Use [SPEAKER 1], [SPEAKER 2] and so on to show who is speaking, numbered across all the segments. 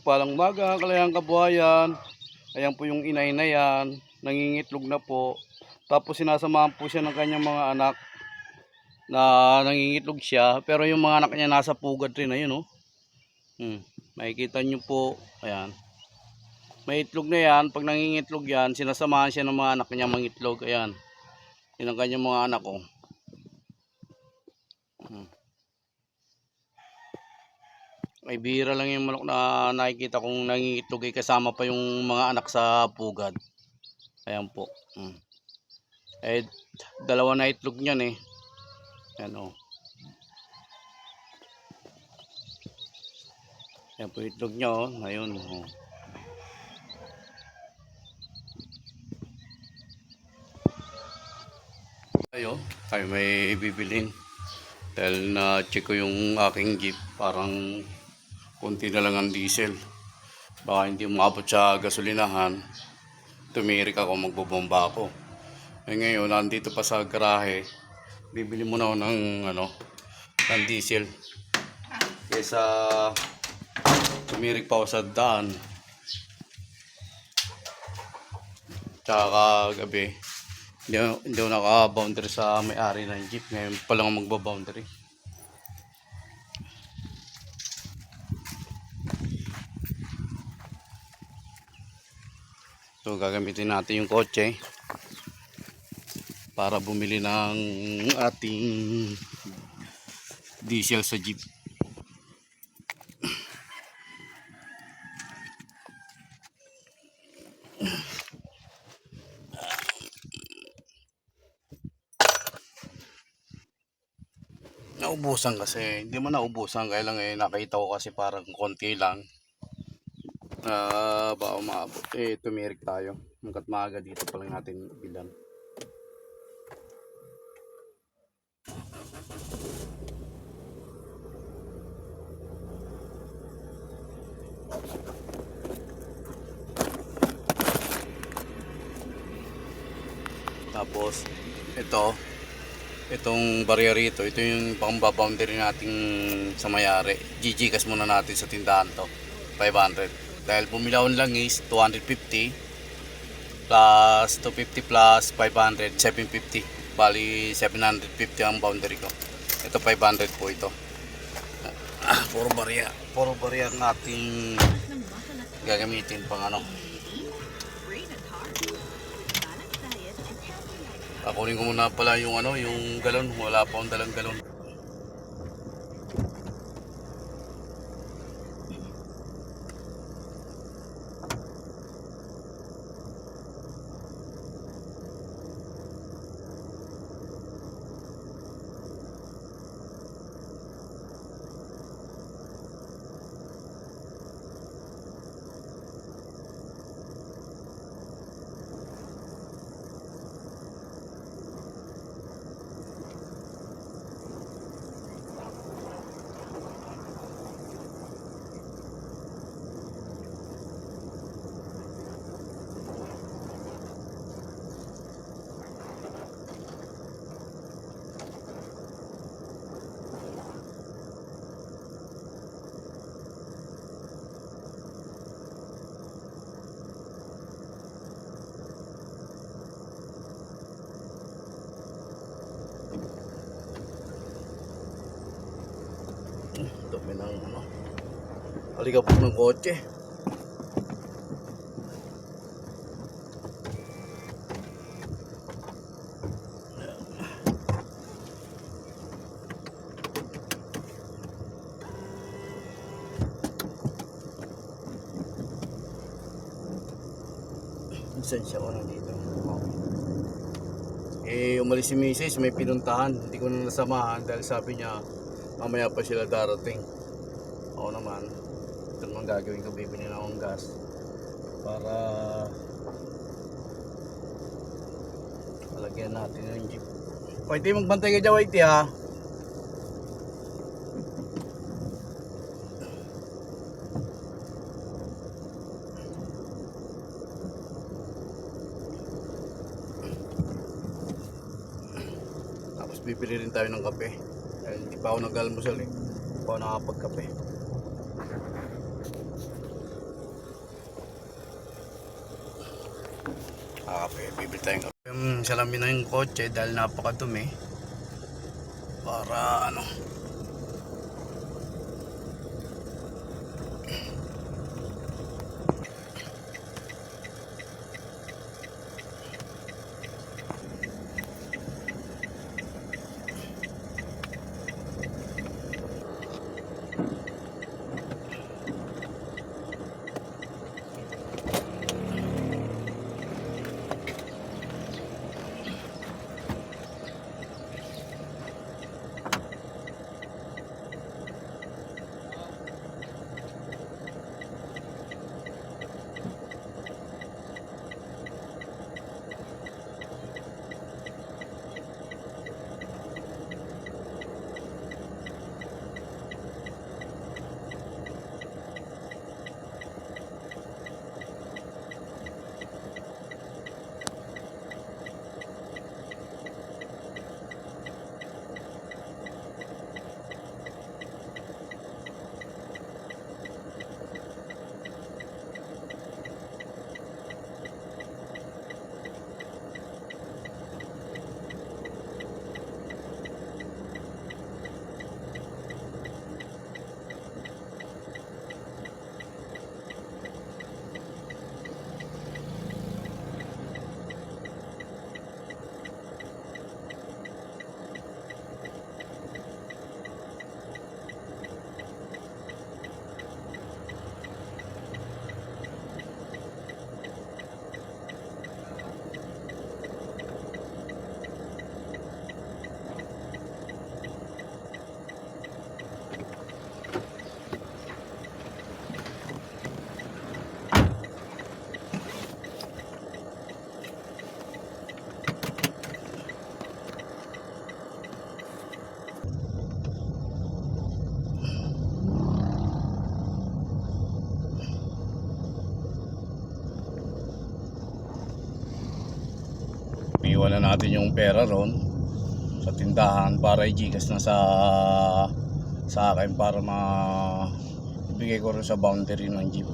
[SPEAKER 1] mapagpalang umaga, kalayang kabuhayan. Ayan po yung inay na yan, nangingitlog na po. Tapos sinasamahan po siya ng kanyang mga anak na nangingitlog siya. Pero yung mga anak niya nasa pugad rin, ayun oh. Makikita nyo po, ayan. May itlog na yan, pag nangingitlog yan, sinasamahan siya ng mga anak niya mangitlog. Ayan, yun ang kanyang mga anak oh. Ay bihira lang yung manok na nakikita kong nangingitlog ay kasama pa yung mga anak sa pugad. Ayan po. Eh dalawa na itlog niyan eh. Ayan oh. Ayan po itlog niya oh. Ayun oh. Ayo, ay may bibilin. Dahil na check ko yung aking jeep, parang konti na lang ang diesel. Baka hindi umabot sa gasolinahan. Tumirik ako, magbobomba ako. Eh ngayon, nandito pa sa garahe. Bibili muna ako ng diesel. Kesa tumirik pa ako sa daan. Tsaka kagabi, hindi ako naka-boundary sa may-ari ng jeep. Ngayon pa lang magba-boundary. So gagamitin natin yung kotse para bumili ng ating diesel sa jeep. Naubusan kasi, hindi man naubusan, kaya lang nakita ko kasi parang konti lang. Baka umabot tumirik tayo hanggat maaga dito pa lang natin bilan. Tapos itong barya rito, ito yung pang-boundary natin sa mayari. GGCash muna natin sa tindahan to, 500. Dahil bumili ako lang is 250 plus 250 plus 500, 750. Bali 750 ang boundary ko. Ito 500 po ito. Puro barya ang ating gagamitin pang Kunin ko muna pala yung yung galon. Wala pa akong dalang galon. Dami ng alikabok ng kotse. Lisensya ko na dito. Umalis si Mrs. May pinuntahan. Hindi ko na nasamahan dahil sabi niya mamaya pa sila darating. Ako naman, ito naman gagawin ko, bibili na akong gas para malagyan natin yung jeep. Whitey, magbantay ka dyan, Whitey ha. Tapos bibili rin tayo ng kape. Hindi pa ako nag-almusal eh. Hindi pa ako nakapagkape. Bibili tayong kape. Yung salamin na yung kotse dahil napakadumi. Para ano. Iwan na natin yung pera ron sa tindahan para i-Gcash na sa akin para ibigay ko rin sa boundary ng jeep.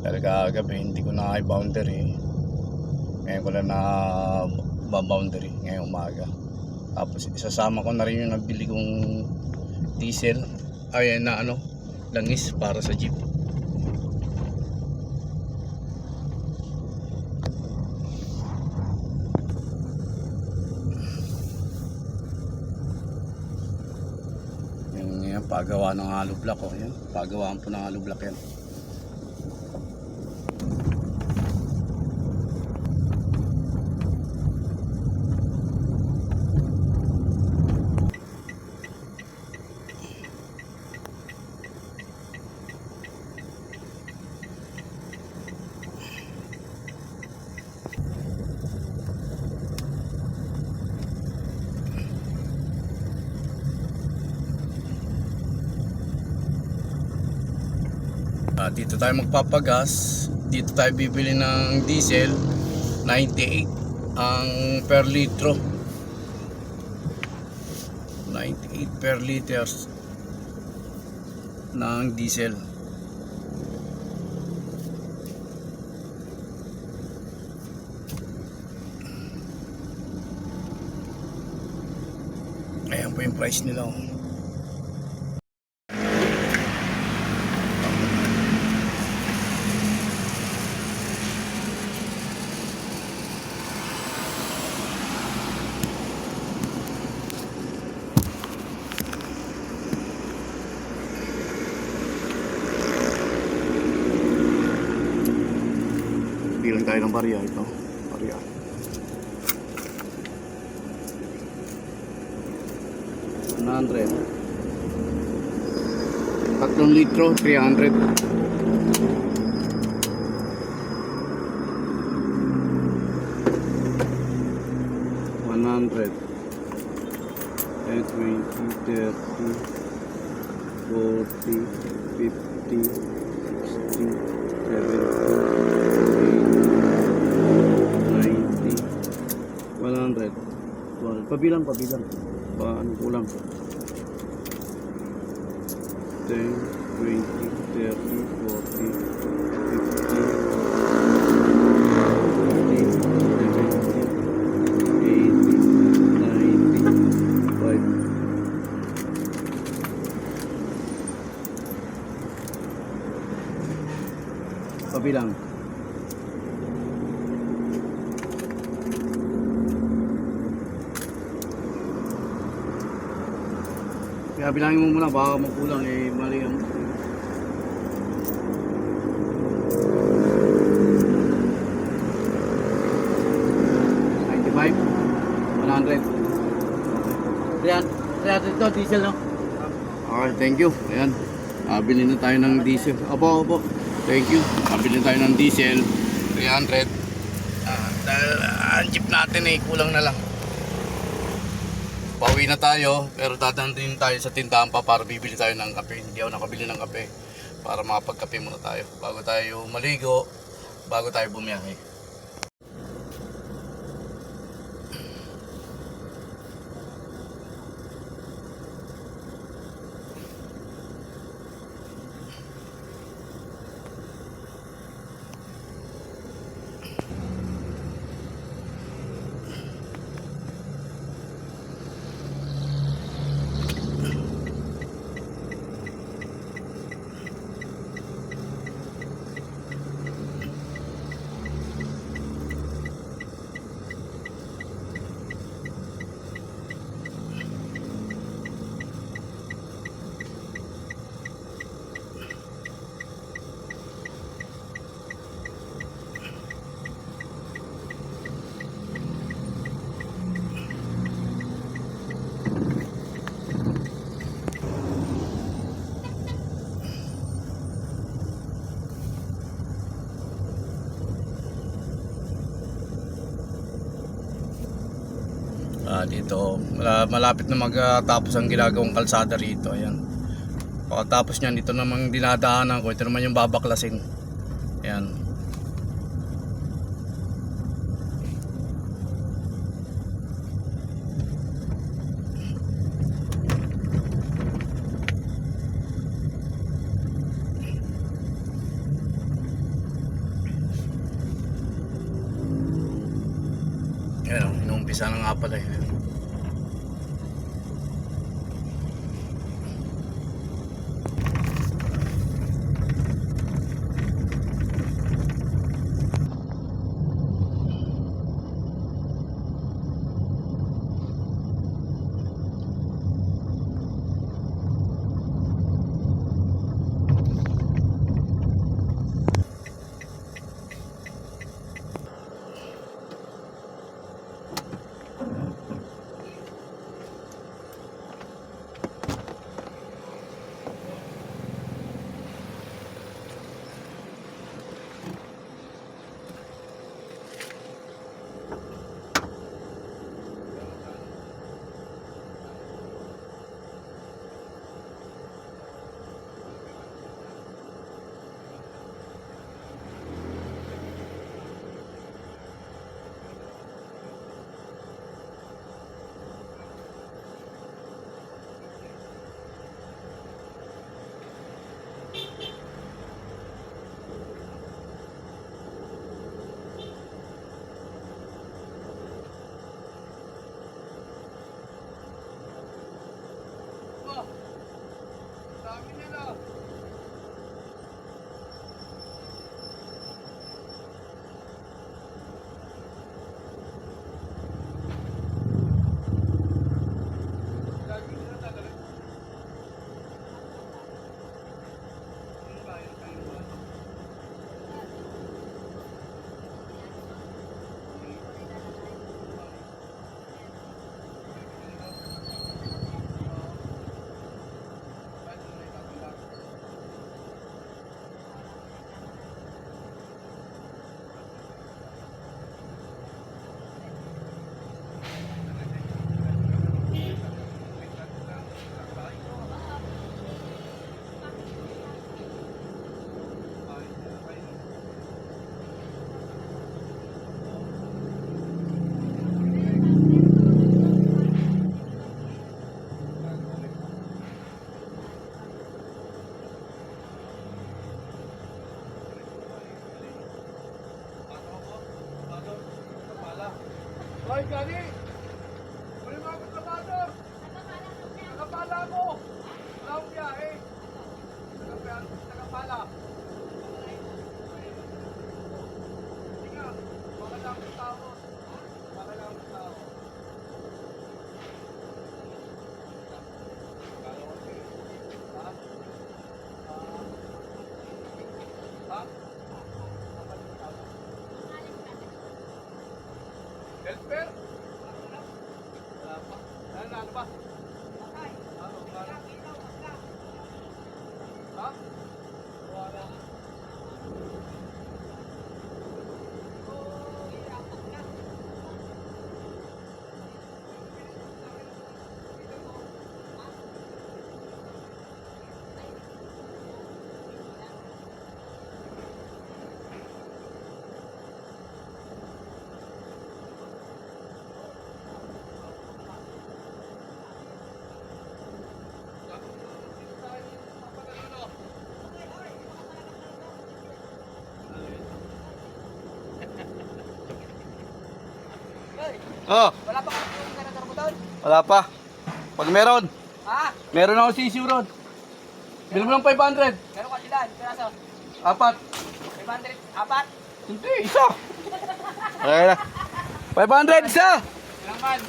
[SPEAKER 1] Dahil kagabi hindi ko na i-boundary, ngayon ko lang na boundary ngayong umaga. Tapos isasama ko na rin yung nabili kong diesel na langis para sa jeep. Pagawa ng hollow block yan. Pagawaan po ng hollow block yan. Dito tayo magpapagas. Dito tayo bibili ng diesel 98 ang per litro. 98 per liters ng diesel. Ayan po yung price nila. Bilang tayo ng barya ito. Barya. 100. 3 litro, 300. 100. 10, 20, 30, 40, 50, 60, 70, 100. Pabilang. Ano kulang? 10, 20, 30, 40, 50, 60, 70, 100. Pabilang. Kaya bilangin mo muna, baka makulang eh, mali ang... $95, 100. 300 ito, diesel no? Okay, thank you. Ayan, bili na tayo ng diesel. Opo. Thank you. Bili tayo ng diesel, 300. Dahil ang jeep natin eh, kulang na lang. Pauwi na tayo, pero dadaan tayo sa tindahan pa para bibili tayo ng kape. Hindi ako nakabili ng kape para makapagkape muna tayo bago tayo maligo, bago tayo bumiyahe. Dito malapit na magtapos ang ginagawang kalsada rito. Ayan, pagkatapos niyan dito namang dinadaanan ko, ito naman yung babaklasin. Ayan, ayan, inuumpisa na nga pala eh.
[SPEAKER 2] Hoy, Gani! Huli mo ako sa bato! Nakapala mo! Wala akong biyahe! Nakapala! lang ang tao. Baka lang ang tao. Ha? Ha? Helper? Wala pa. Ano ba? Ano? Ha? Wala.
[SPEAKER 1] Oh,
[SPEAKER 2] Wala pa kami yung ganang karbutan?
[SPEAKER 1] wala pa. Pag meron,
[SPEAKER 2] Ha?
[SPEAKER 1] meron ako sisiw ron. Bilang mo ng 500.
[SPEAKER 2] Meron ka ilan? Piraso?
[SPEAKER 1] 4.
[SPEAKER 2] 500? Apat?
[SPEAKER 1] Hindi, isa. Okay na. 500 isa.
[SPEAKER 2] Ilang man?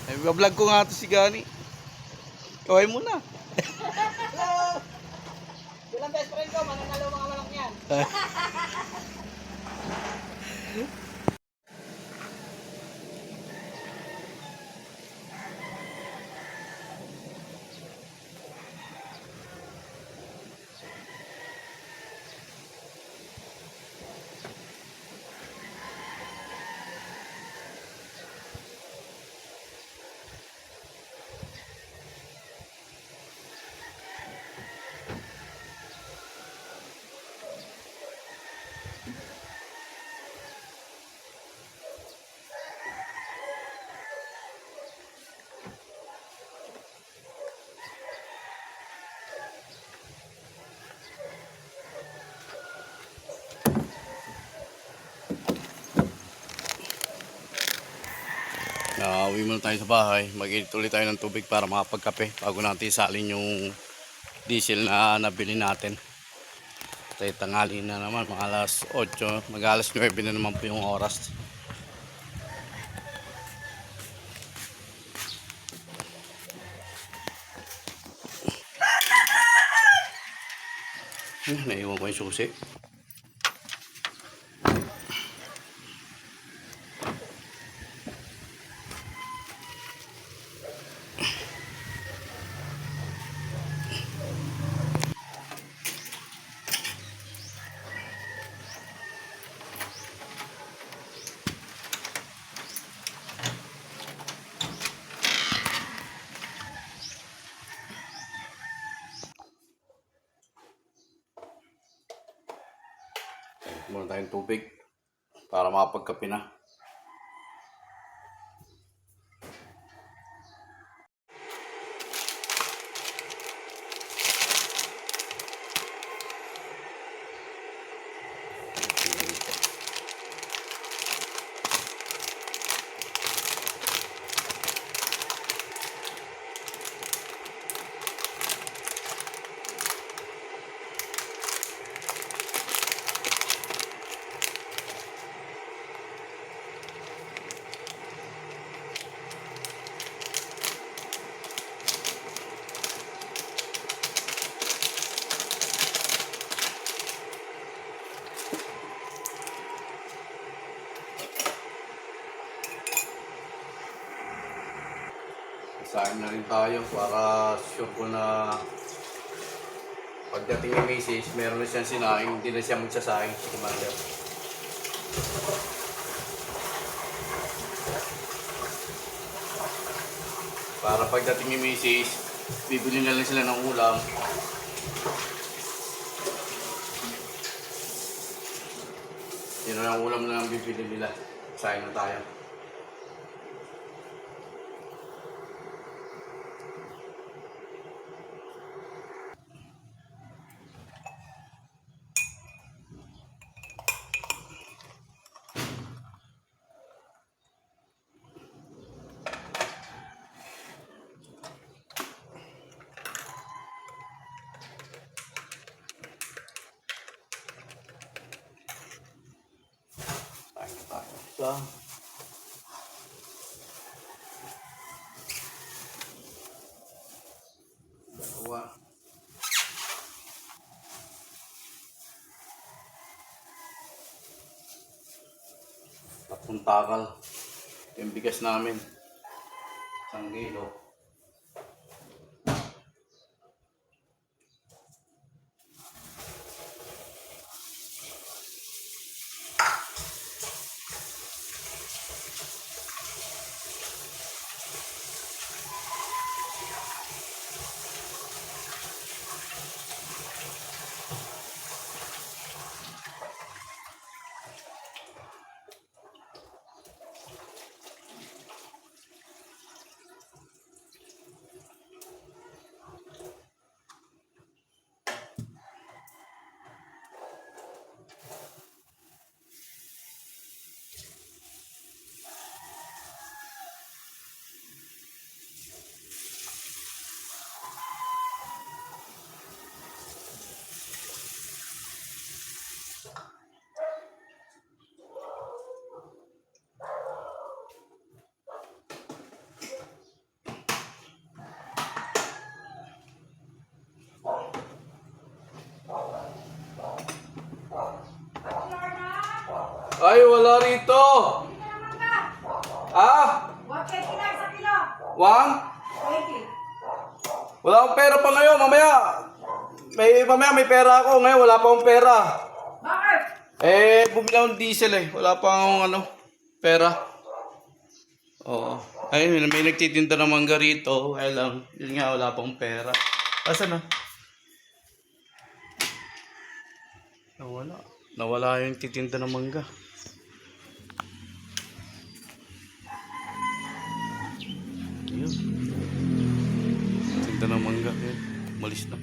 [SPEAKER 1] Ay, vlog ko nga ito si Gani. Kaway muna.
[SPEAKER 2] Hello! Ilang best friend ko, mananalo mga malak niyan.
[SPEAKER 1] Uwi muna tayo sa bahay. Mag-edit ulit tayo ng tubig para makapagkape bago natin isalin yung diesel na nabili natin. Tayo tanghali na naman, mga alas 8, mag alas 9 na naman po yung oras. Naiwan ko yung susi. Muna tayong tubig para makapagkape na. Saan na rin tayo para sure ko na pagdating ni Mrs. meron na siyang sinaing, hindi na siya magsasaing si Commander. Para pagdating ni Mrs. bibili na lang sila ng ulam. Yun na ang ulam na bibili nila. Saing na tayo. Isa. Dalawa. Tatlong takal. Yung bigas namin. 1 kilo. Ay, wala rito. Ah?
[SPEAKER 3] 120 lang sa kilo.
[SPEAKER 1] Wang?
[SPEAKER 3] 20.
[SPEAKER 1] Wala akong pera pa ngayon. Mamaya may pera ako. Ngayon wala pa akong pera.
[SPEAKER 3] Bakit?
[SPEAKER 1] Bumili akong diesel eh. Wala pa akong pera. Oo. Ay, may nagtitinda ng mangga rito. Kaya lang, yun nga, wala pa akong pera. Asan na? Nawala. Nawala yung titinda ng mangga. Ayun. Tinda ng mangga. Ayun. Malis na.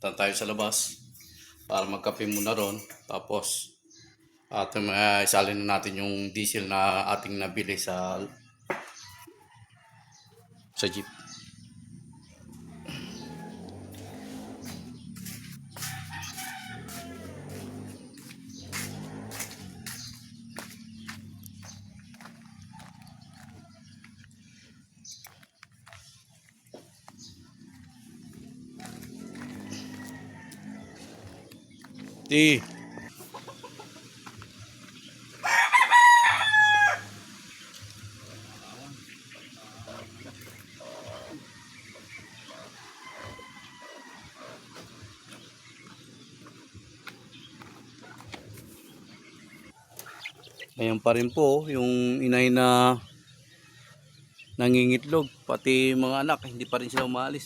[SPEAKER 1] Punta tayo sa labas para magkape muna ron. Tapos isalin na natin yung diesel na ating nabili sa jeep. Di. Ayan pa rin po yung inay na nangingitlog, pati mga anak hindi pa rin sila umaalis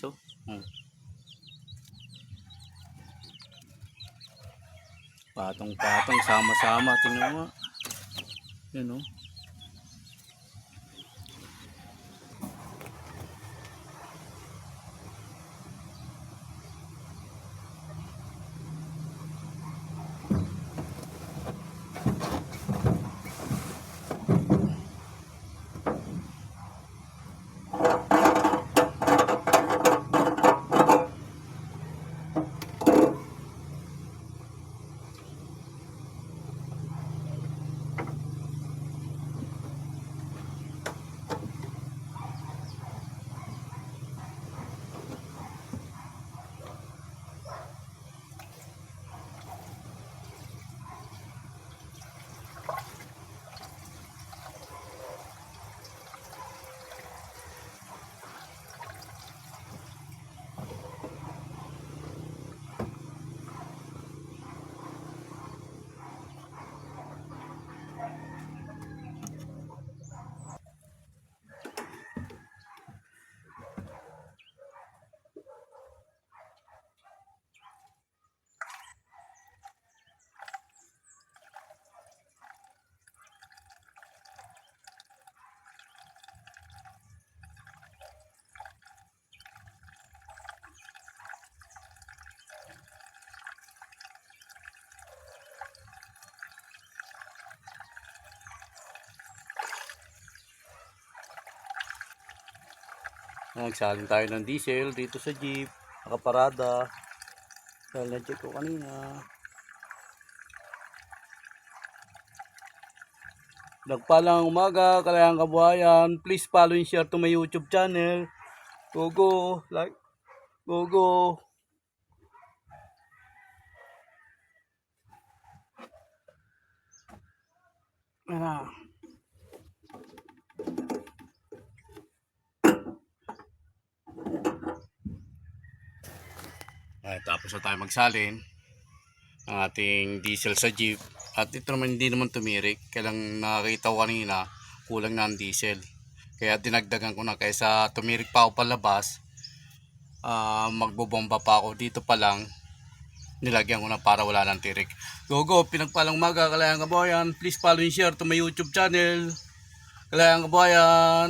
[SPEAKER 1] Patong-patong, sama-sama, tingnan mo. Yan Nagsalin tayo ng diesel dito sa jeep. Nakaparada. Dahil na-check ko kanina. Nagpalang umaga, Kalayaan Kabuhayan. Please follow and share to my YouTube channel. Go go, like, go go. Ah. Ay, tapos na tayo magsalin ang ating diesel sa jeep. At ito naman hindi naman tumirik. Kailang nakakita ko kanina, kulang na ang diesel. Kaya dinagdagan ko na kaysa tumirik pa ako palabas. Magbobomba pa ako dito pa lang. Nilagyan ko na para wala nang tirik. Go go, pinagpalang umaga, Kalayaan Kabuhayan. Please follow and share to my YouTube channel. Kalayaan Kabuhayan.